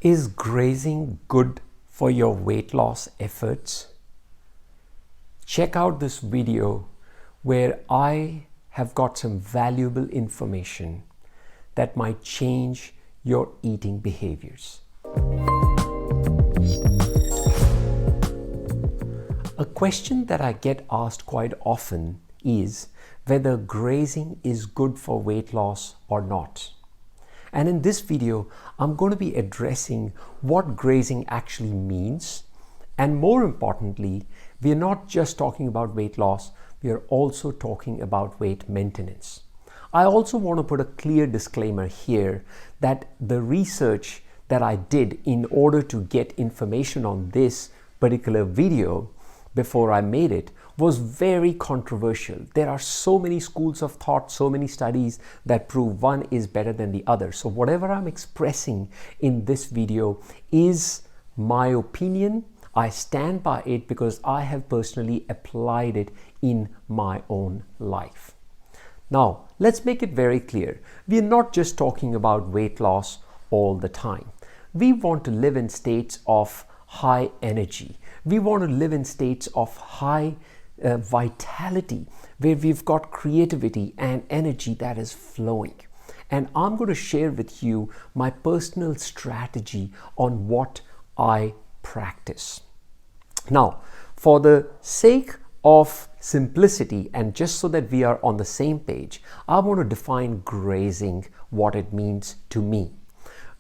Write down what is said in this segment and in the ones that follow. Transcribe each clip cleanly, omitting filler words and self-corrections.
Is grazing good for your weight loss efforts? Check out this video where I have got some valuable information that might change your eating behaviors. A question that I get asked quite often is whether grazing is good for weight loss or not. And in this video, I'm going to be addressing what grazing actually means. And more importantly, we are not just talking about weight loss, we are also talking about weight maintenance. I also want to put a clear disclaimer here that the research that I did in order to get information on this particular video before I made it was very controversial. There are so many schools of thought, so many studies that prove one is better than the other. So whatever I'm expressing in this video is my opinion. I stand by it because I have personally applied it in my own life. Now, let's make it very clear. We are not just talking about weight loss all the time. We want to live in states of high energy. We want to live in states of high vitality, where we've got creativity and energy that is flowing. And I'm going to share with you my personal strategy on what I practice. Now, for the sake of simplicity and just so that we are on the same page, I want to define grazing, what it means to me.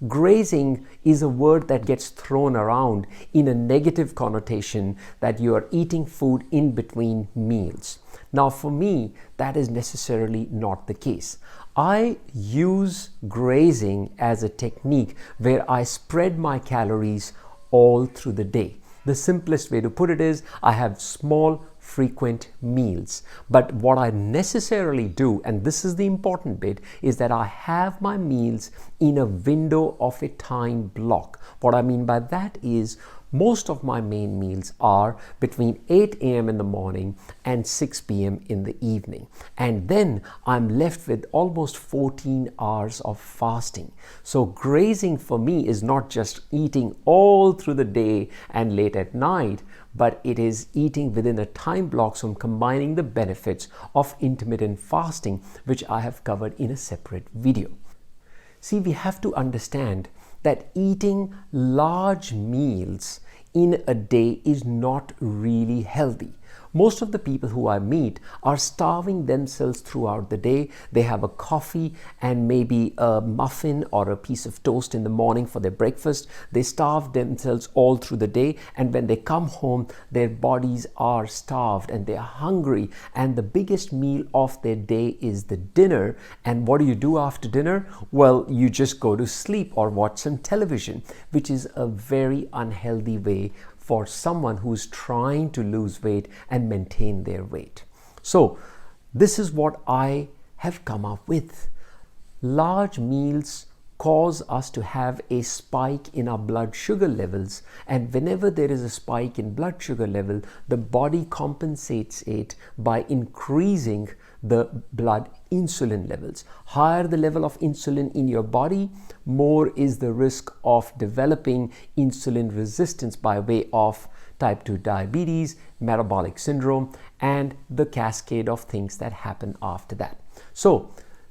Grazing is a word that gets thrown around in a negative connotation that you are eating food in between meals. Now, for me, that is necessarily not the case. I use grazing as a technique where I spread my calories all through the day. The simplest way to put it is I have small, frequent meals. But what I necessarily do, and this is the important bit, is that I have my meals in a window of a time block. What I mean by that is most of my main meals are between 8 a.m. in the morning and 6 p.m. in the evening. And then I'm left with almost 14 hours of fasting. So grazing for me is not just eating all through the day and late at night, but it is eating within a time block. So I'm combining the benefits of intermittent fasting, which I have covered in a separate video. See, we have to understand that eating large meals in a day is not really healthy. Most of the people who I meet are starving themselves throughout the day. They have a coffee and maybe a muffin or a piece of toast in the morning for their breakfast. They starve themselves all through the day, and when they come home, their bodies are starved and they are hungry, and the biggest meal of their day is the dinner. And what do you do after dinner? Well, you just go to sleep or watch some television, which is a very unhealthy way for someone who's trying to lose weight and maintain their weight. So this is what I have come up with. Large meals cause us to have a spike in our blood sugar levels, and whenever there is a spike in blood sugar level, the body compensates it by increasing the blood insulin levels. Higher the level of insulin in your body, more is the risk of developing insulin resistance by way of type 2 diabetes, metabolic syndrome, and the cascade of things that happen after that. So,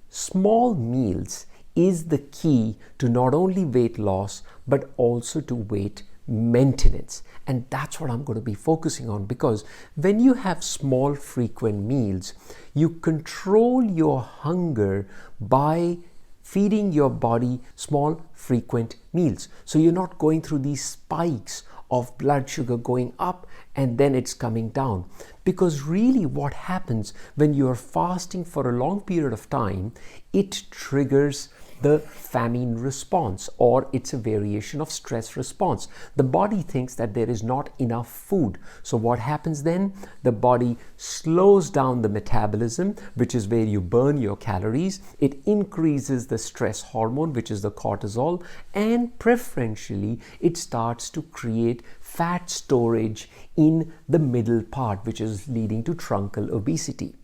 small meals is the key to not only weight loss, but also to weight maintenance. And that's what I'm going to be focusing on, because when you have small, frequent meals, you control your hunger by feeding your body small, frequent meals. So you're not going through these spikes of blood sugar going up and then it's coming down. Because really what happens when you're fasting for a long period of time, it triggers the famine response, or it's a variation of stress response. The body thinks that there is not enough food. So what happens then? The body slows down the metabolism, which is where you burn your calories. It increases the stress hormone, which is the cortisol, and preferentially it starts to create fat storage in the middle part, which is leading to truncal obesity.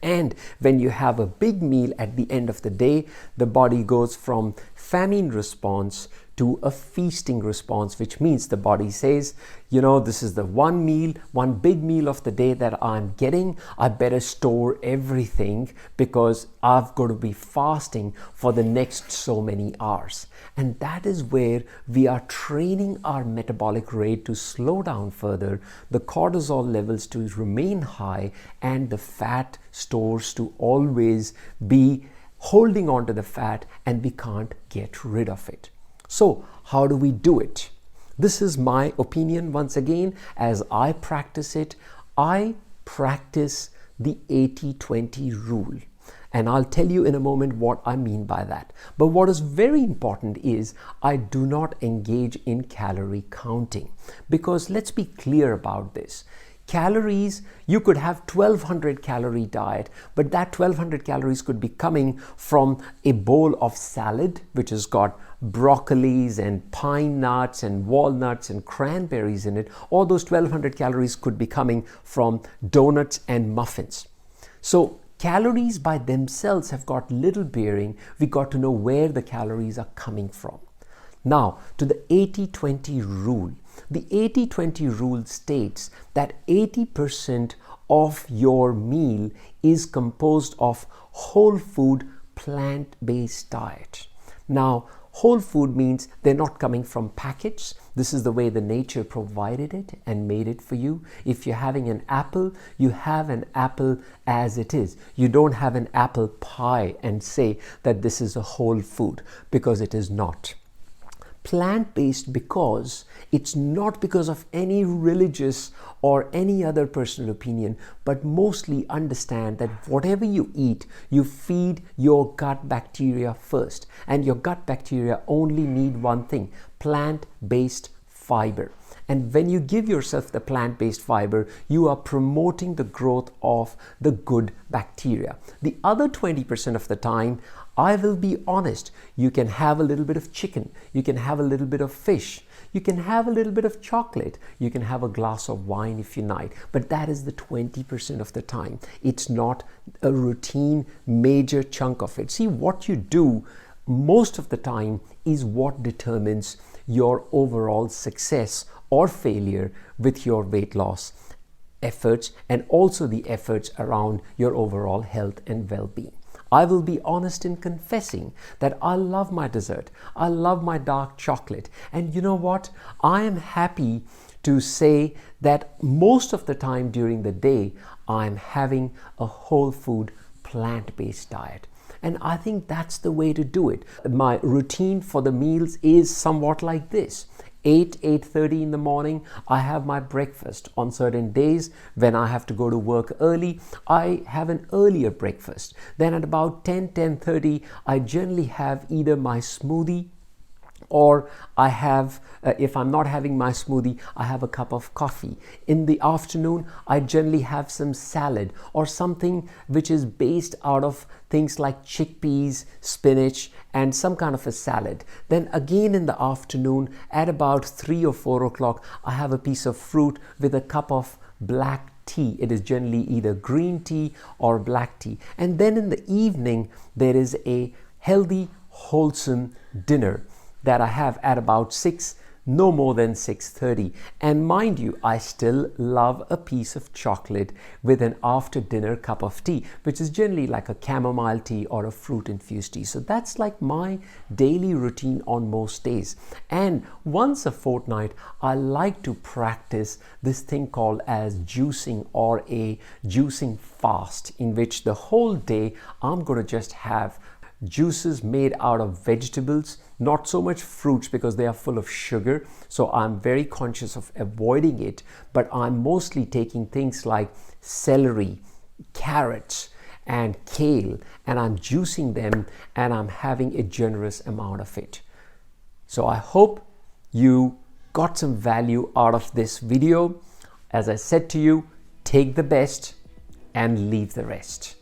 And when you have a big meal at the end of the day, the body goes from famine response to a feasting response, which means the body says, this is the one big meal of the day that I'm getting. I better store everything because I've got to be fasting for the next so many hours. And that is where we are training our metabolic rate to slow down further, the cortisol levels to remain high, and the fat stores to always be holding on to the fat, and we can't get rid of it. So how do we do it? This is my opinion once again. As I practice it, I practice the 80-20 rule. And I'll tell you in a moment what I mean by that. But what is very important is I do not engage in calorie counting, because let's be clear about this. Calories, you could have 1200 calorie diet, but that 1200 calories could be coming from a bowl of salad, which has got broccolis and pine nuts and walnuts and cranberries in it, or those 1200 calories could be coming from donuts and muffins. So calories by themselves have got little bearing. We got to know where the calories are coming from. Now, to the 80-20 rule. The 80-20 rule states that 80% of your meal is composed of whole food, plant-based diet. Now, whole food means they're not coming from packets. This is the way the nature provided it and made it for you. If you're having an apple, you have an apple as it is. You don't have an apple pie and say that this is a whole food, because it is not. Plant-based, because it's not because of any religious or any other personal opinion, but mostly understand that whatever you eat, you feed your gut bacteria first, and your gut bacteria only need one thing: plant-based fiber. And when you give yourself the plant-based fiber, you are promoting the growth of the good bacteria. The other 20% of the time, I will be honest, you can have a little bit of chicken, you can have a little bit of fish, you can have a little bit of chocolate, you can have a glass of wine if you like, but that is the 20% of the time. It's not a routine major chunk of it. See, what you do most of the time is what determines your overall success or failure with your weight loss efforts, and also the efforts around your overall health and well-being. I will be honest in confessing that I love my dessert. I love my dark chocolate. And you know what? I am happy to say that most of the time during the day, I'm having a whole food, plant-based diet. And I think that's the way to do it. My routine for the meals is somewhat like this. 8:30 in the morning, I have my breakfast. On certain days when I have to go to work early, I have an earlier breakfast. Then at about 10:30, I generally have either my smoothie, or I have, if I'm not having my smoothie, I have a cup of coffee. In the afternoon, I generally have some salad or something which is based out of things like chickpeas, spinach, and some kind of a salad. Then again in the afternoon, at about 3 or 4 o'clock, I have a piece of fruit with a cup of black tea. It is generally either green tea or black tea. And then in the evening, there is a healthy, wholesome dinner that I have at about 6, no more than 6:30. And mind you, I still love a piece of chocolate with an after dinner cup of tea, which is generally like a chamomile tea or a fruit infused tea. So that's like my daily routine on most days. And once a fortnight, I like to practice this thing called as juicing, or a juicing fast, in which the whole day I'm going to just have juices made out of vegetables, not so much fruits because they are full of sugar. So I'm very conscious of avoiding it, but I'm mostly taking things like celery, carrots, and kale, and I'm juicing them, and I'm having a generous amount of it. So I hope you got some value out of this video. As I said to you, take the best and leave the rest.